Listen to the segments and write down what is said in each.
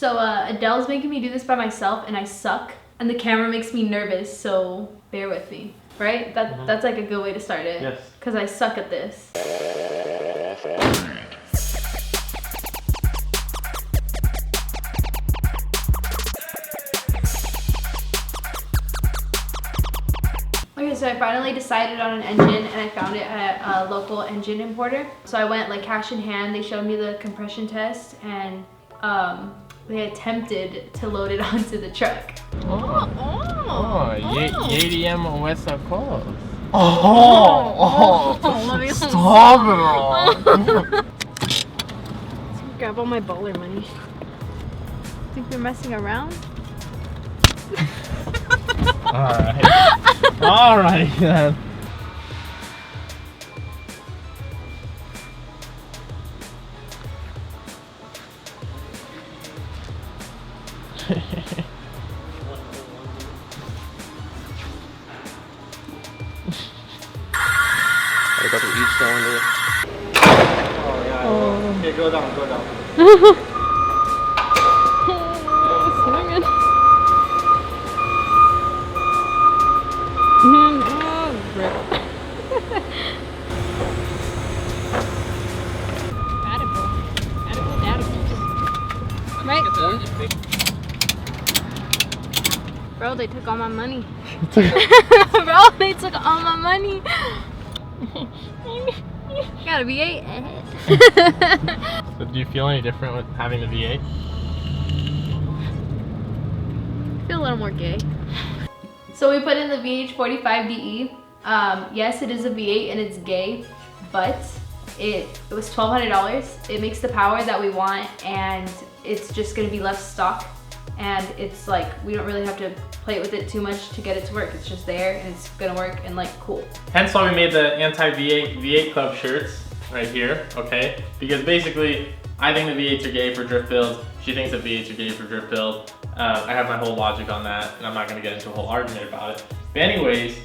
So Adele's making me do this by myself and I suck. And the camera makes me nervous, so bear with me. Right? That's like a good way to start it. Yes. Because I suck at this. Okay, so I finally decided on an engine and I found it at a local engine importer. So I went like cash in hand. They showed me the compression test and they attempted to load it onto the truck. Edye West Coast. Let me Stop it! grab all my bowler money. Think we're messing around? Alright then. I got to each cylinder. Oh yeah. Oh. Okay, go down, go down. Swinging. Right? Bro, they took all my money. Bro, they took all my money. Got a V8 ahead. So do you feel any different with having the V8? Feel a little more gay. So we put in the VH45DE. Yes, it is a V8 and it's gay, but it was $1,200. It makes the power that we want and it's just gonna be left stock. And it's like, we don't really have to play with it too much to get it to work. It's just there and it's gonna work and like cool. Hence why we made the anti-V8 Club shirts right here, okay? Because basically, I think the V8s are gay for drift builds. She thinks that V8s are gay for drift build. I have my whole logic on that and I'm not gonna get into a whole argument about it. But anyways,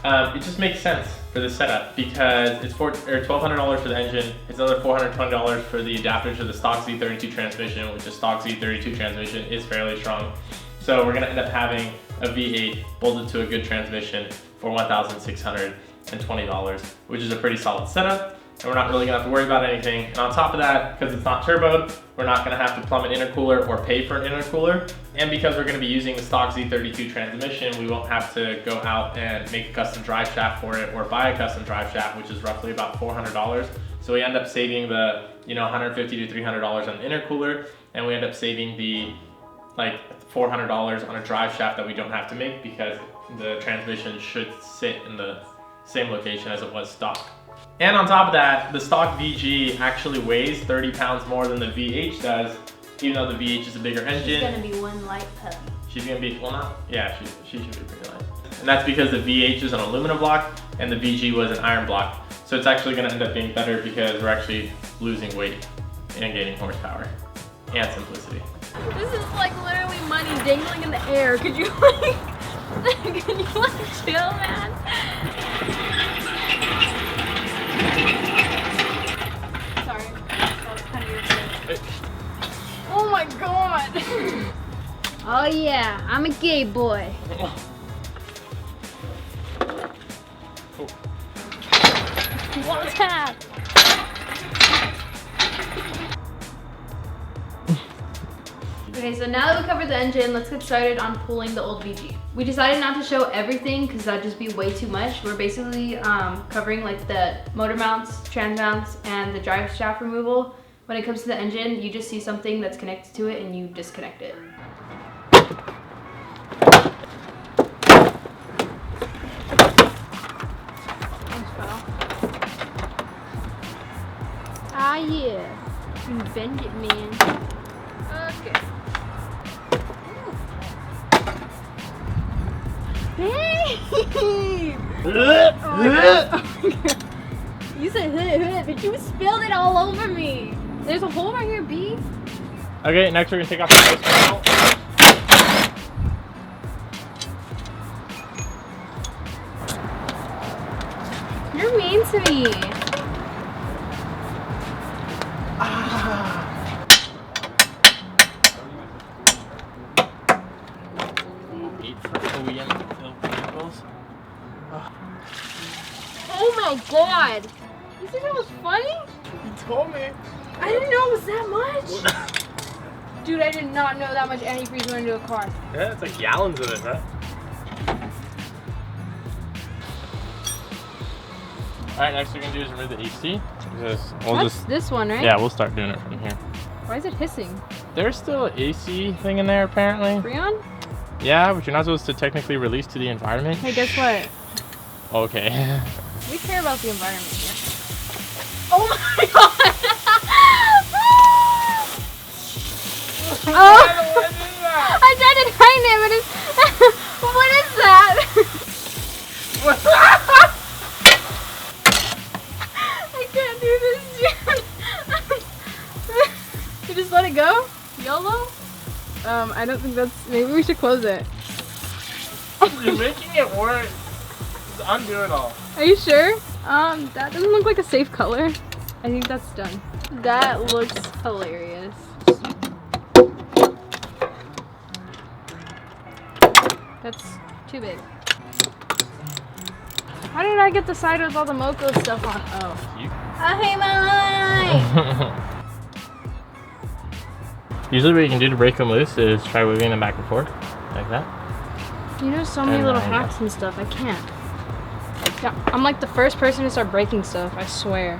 it just makes sense for this setup because it's $1,200 for the engine. It's another $420 for the adapter to the stock Z32 transmission, which the stock Z32 transmission is fairly strong. So we're gonna end up having a V8 bolted to a good transmission for $1,620, which is a pretty solid setup. And we're not really gonna have to worry about anything. And on top of that, because it's not turboed, we're not gonna have to plumb an intercooler or pay for an intercooler. And because we're gonna be using the stock Z32 transmission, we won't have to go out and make a custom drive shaft for it or buy a custom drive shaft, which is roughly about $400. So we end up saving the $150 to $300 on the intercooler, and we end up saving the like $400 on a drive shaft that we don't have to make because the transmission should sit in the same location as it was stock. And on top of that, the stock VG actually weighs 30 pounds more than the VH does, even though the VH is a bigger engine. She's gonna be one light puppy. She's gonna be, well not, yeah, she should be pretty light. And that's because the VH is an aluminum block and the VG was an iron block. So it's actually gonna end up being better because we're actually losing weight and gaining horsepower and simplicity. This is like literally money dangling in the air. Could you like, can you like chill, man? Sorry, that was kind of irritating. Oh my god. Oh yeah, I'm a gay boy. What's that? Okay, so now that we covered the engine, let's get started on pulling the old VG. We decided not to show everything because that'd just be way too much. We're basically covering like the motor mounts, trans mounts, and the drive shaft removal. When it comes to the engine, you just see something that's connected to it and you disconnect it. Thanks, pal. Ah yeah, you bend it, man. Okay. Babe! You said hood, but you spilled it all over me. There's a hole right here, B. Okay, next we're gonna take off the base panel. You're mean to me. my god! You think that was funny? You told me. I didn't know it was that much. Dude, I did not know that much antifreeze went into a car. Yeah, it's like gallons of it, right? Alright, next we're gonna do is remove the AC. That's this one, right? Yeah, we'll start doing it from here. Why is it hissing? There's still an AC thing in there apparently. Freon? Yeah, but you're not supposed to technically release to the environment. Hey, guess what? Okay. We care about the environment here. Oh my god! Oh! I tried to find it, but it's... What is that? I can't do this, dude. You just let it go? YOLO? I don't think that's... Maybe we should close it. You're making it worse. Just undo it all. Are you sure? That doesn't look like a safe color. I think that's done. That looks hilarious. That's too big. How did I get the side with all the Moco stuff on? Oh. I hate my life! Usually what you can do to break them loose is try moving them back and forth, like that. You know, so many little hacks and stuff. I can't. Yeah, I'm like the first person to start breaking stuff, I swear.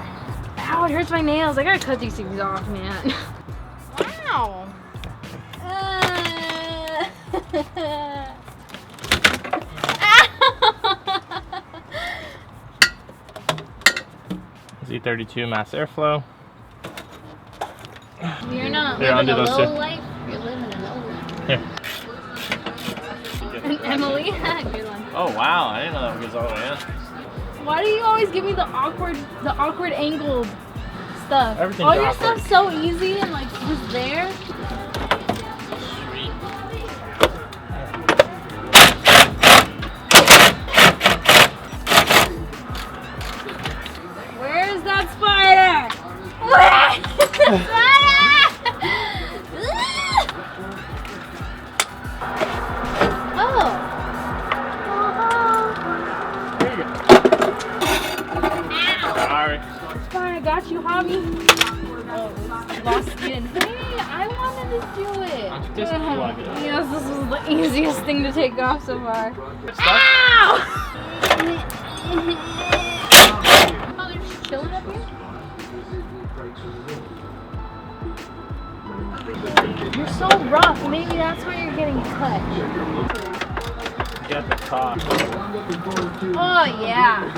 Ow, it hurts my nails. I gotta cut these things off, man. Wow. Z32 mass airflow. You're not Here, living a undo those low two. life, you're living an old life. Here. And Emily, good one. Oh wow, I didn't know that goes all the way in. Why do you always give me the awkward angled stuff? Everything's all your awkward. stuff's so easy and like just there. Sweet. Where's that spider? Where's the spider? Oh. There you go. Sorry. It's fine, I got you, hobby. Oh, lost skin. Hey, I wanted to do it. Just plug it. Yes, this was the easiest thing to take off so far. Stuck? Ow! Oh, they're just chilling up here? You're so rough. Maybe that's where you're getting cut. Get the top. Oh, yeah.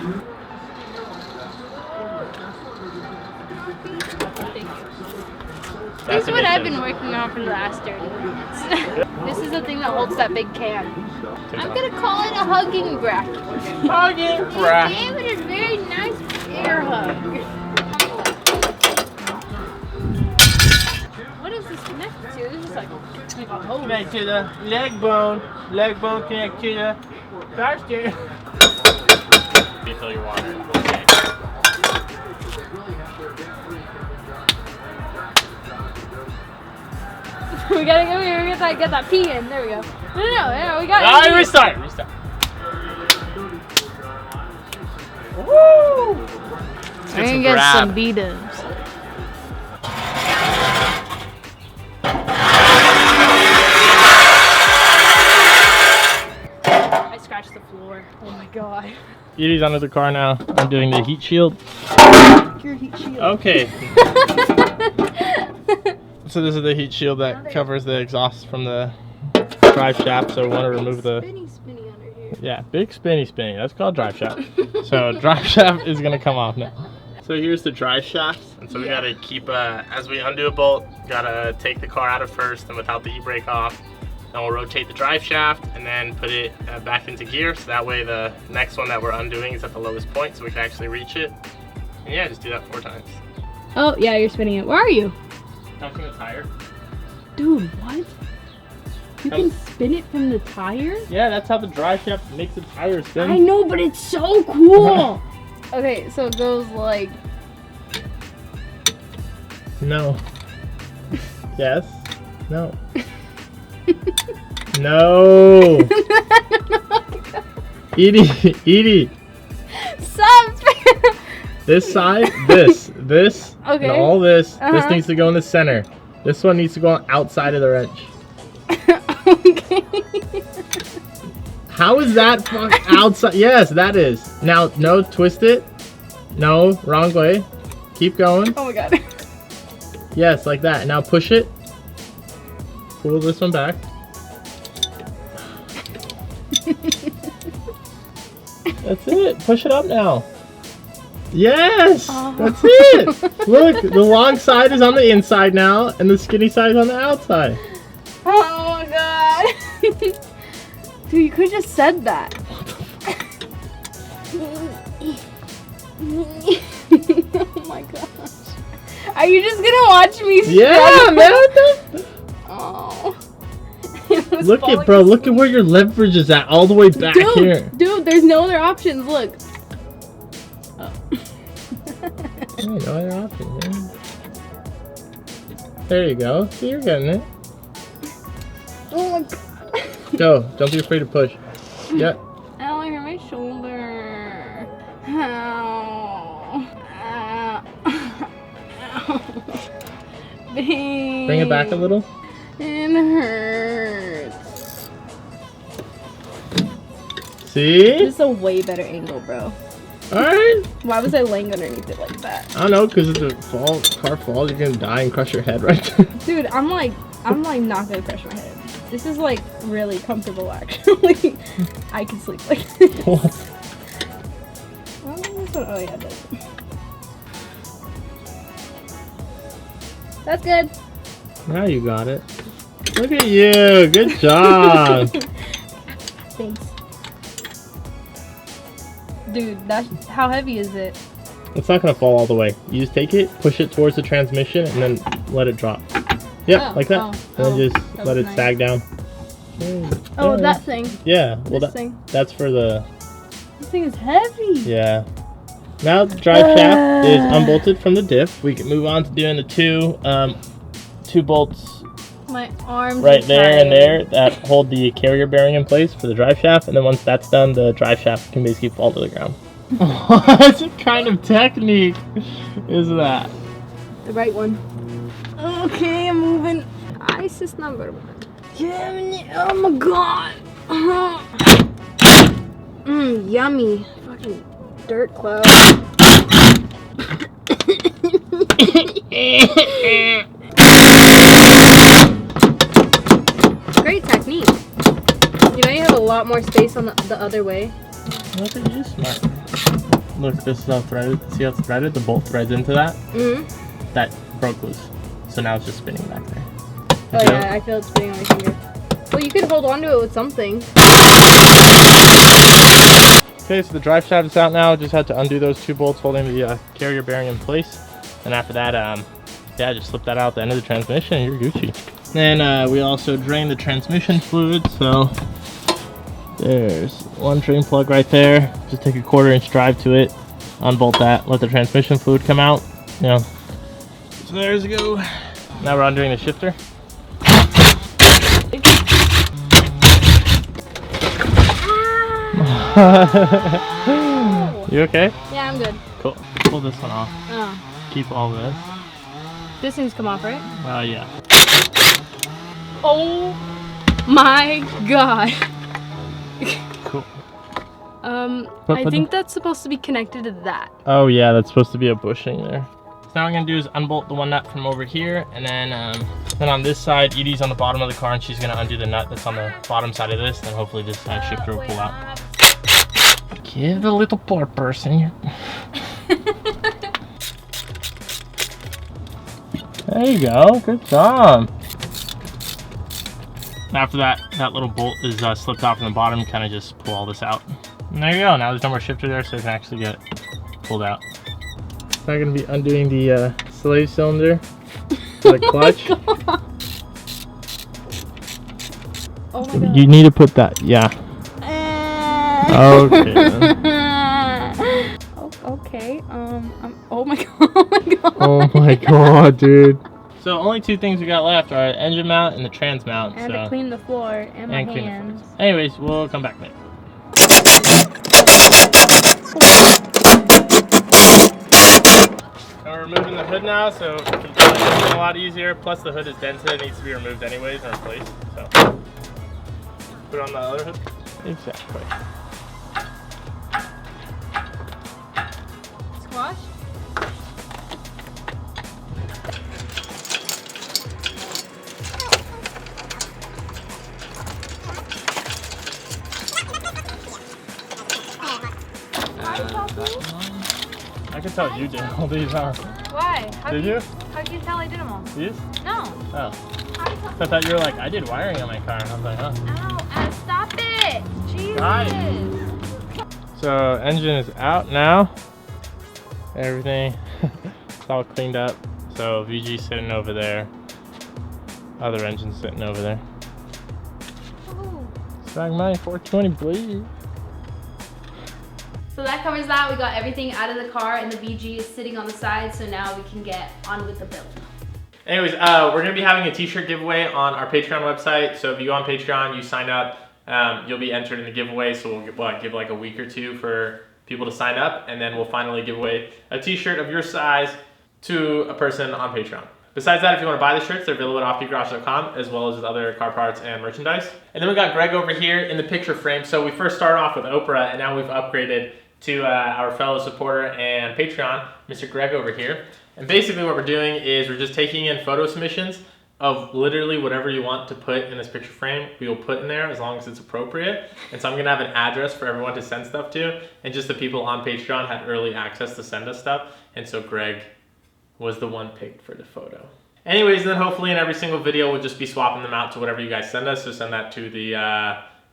This is what I've been working on for the last 30 minutes. This is the thing that holds that big can. I'm gonna call it a hugging bracket. Hugging You gave it a very nice air hug. What is this connected to? This is like a hose. Connect to the leg bone. Leg bone connect to the car steering. Refill your water. Okay. We gotta go here. We gotta get that pee in. There we go. No, we got it. Alright, restart. Woo! We're gonna get some B-dubs. I scratched the floor. Oh my god. Edie's under the car now. I'm doing the heat shield. Your heat shield. Okay. So this is the heat shield that covers the exhaust from the drive shaft. So we want to remove the Spinny under here. yeah, big spinny. That's called drive shaft. So drive shaft is gonna come off now. So here's the drive shaft, and so we gotta keep as we undo a bolt, gotta take the car out of first, and without the e-brake off. Then we'll rotate the drive shaft and then put it back into gear. So that way the next one that we're undoing is at the lowest point, so we can actually reach it. And yeah, just do that 4 times. Oh yeah, you're spinning it. Where are you? Touching the tire. Dude, what? You can spin it from the tire? Yeah, that's how the drive shaft makes the tire spin. I know, but it's so cool. Okay, so it goes like... No. Yes. No. No. Edie. Stop! This side, this, Okay. and all this. This Uh-huh. needs to go in the center. This one needs to go on outside of the wrench. Okay. How is that outside? Yes, that is. Now, no, twist it. No, wrong way. Keep going. Oh my god. Yes, like that. Now push it. Pull this one back. That's it. Push it up now. Yes, that's it. Look, the long side is on the inside now, and the skinny side is on the outside. Oh my god. Dude, you could have just said that. Oh my gosh. Are you just gonna watch me struggle? Yeah, man. Oh. Look at, bro. Look at where your leverage is at, all the way back here. Dude, there's no other options. Look. Oh. Hey, no other option, man. There you go. See, you're getting it. Oh my god. Go. Don't be afraid to push. Yeah. Ow, I hurt my shoulder. Ow. Ow. Bring it back a little. It hurts. See? This is a way better angle, bro. Alright. Why was I laying underneath it like that? I don't know, because if the car falls, you're gonna die and crush your head right there. Dude, I'm like not gonna crush my head. This is like really comfortable actually. I can sleep like this. What? Oh yeah, that's good. Now you got it. Look at you. Good job. Thanks. Dude, how heavy is it? It's not gonna fall all the way. You just take it, push it towards the transmission, and then let it drop. Yep, like that. And then just let it sag down. Oh, that thing. Yeah, well, This thing. that's for the... This thing is heavy. Yeah. Now the drive shaft is unbolted from the diff. We can move on to doing the two bolts My arms right are there and tired. there that hold the carrier bearing in place for the drive shaft. And then once that's done, the drive shaft can basically fall to the ground. What kind of technique is that? The right one. Okay, I'm moving. Ice is number one. Yeah, oh my god. Yummy. Fucking dirt cloud. Great technique. You know you have a lot more space on the other way. Look at you, smart. Look, this is all threaded. See how it's threaded? The bolt threads into that. Mm-hmm. That broke loose. So now it's just spinning back there. Oh yeah, I feel it spinning on my finger. Well, you could hold on to it with something. Okay, so the drive shaft is out now. Just had to undo those two bolts holding the carrier bearing in place. And after that, yeah, just slip that out at the end of the transmission and you're Gucci. Then we also drain the transmission fluid. So there's one drain plug right there. Just take a 1/4-inch drive to it, unbolt that, let the transmission fluid come out. You know. So there's a go. Now we're undoing the shifter. You okay? Yeah, I'm good. Cool. Pull this one off. Oh. Keep all this. This thing's come off, right? Yeah. Oh my god. Cool. I think that's supposed to be connected to that. Oh yeah, that's supposed to be a bushing there. So now what I'm gonna do is unbolt the one nut from over here, and then on this side, Edie's on the bottom of the car, and she's gonna undo the nut that's on the bottom side of this, and hopefully this shifter will pull out. Give the little poor person here. There you go, good job. After that little bolt is slipped off from the bottom, kind of just pull all this out. And there you go, now there's no more shifter there, so it can actually get pulled out. I'm going to be undoing the slave cylinder, the clutch. Oh my god. You need to put that, yeah. Okay. Okay, oh my god, oh my god. Oh my god, dude. So only two things we got left are engine mount and the trans mount. And to clean the floor and my hands. Anyways, we'll come back later. we're removing the hood now, so it can probably make it a lot easier. Plus the hood is dented, it needs to be removed anyways and replaced. So put on the other hood. Exactly. Squash? I can tell you did all these, huh? Why? Did you? How can you tell I did them all? These? No. Oh. I thought you were like, I did wiring on my car. And I was like, huh. Ow, stop it! Jesus! Right. So engine is out now. Everything, it's all cleaned up. So VG's sitting over there. Other engine's sitting over there. Ooh. Swag money, 420, please. So that covers that. We got everything out of the car and the VG is sitting on the side, so now we can get on with the build. Anyways, we're gonna be having a t-shirt giveaway on our Patreon website. So if you go on Patreon, you sign up, you'll be entered in the giveaway. So we'll give like a week or two for people to sign up, and then we'll finally give away a t-shirt of your size to a person on Patreon. Besides that, if you want to buy the shirts, they're available at offbeatgarage.com as well as other car parts and merchandise. And then we got Greg over here in the picture frame. So we first started off with Oprah, and now we've upgraded to our fellow supporter and Patreon, Mr. Greg over here. And basically what we're doing is we're just taking in photo submissions of literally whatever you want to put in this picture frame, we will put in there as long as it's appropriate. And so I'm gonna have an address for everyone to send stuff to, and just the people on Patreon had early access to send us stuff. And so Greg was the one picked for the photo. Anyways, then hopefully in every single video, we'll just be swapping them out to whatever you guys send us. So send that to the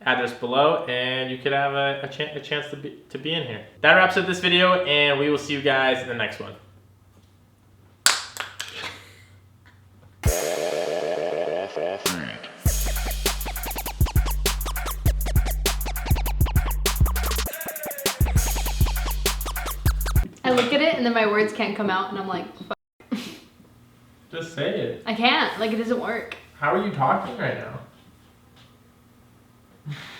address below, and you could have a chance to be in here. That wraps up this video, and we will see you guys in the next one. I look at it and then my words can't come out and I'm like, fuck. Just say it. I can't, like it doesn't work. How are you talking right now?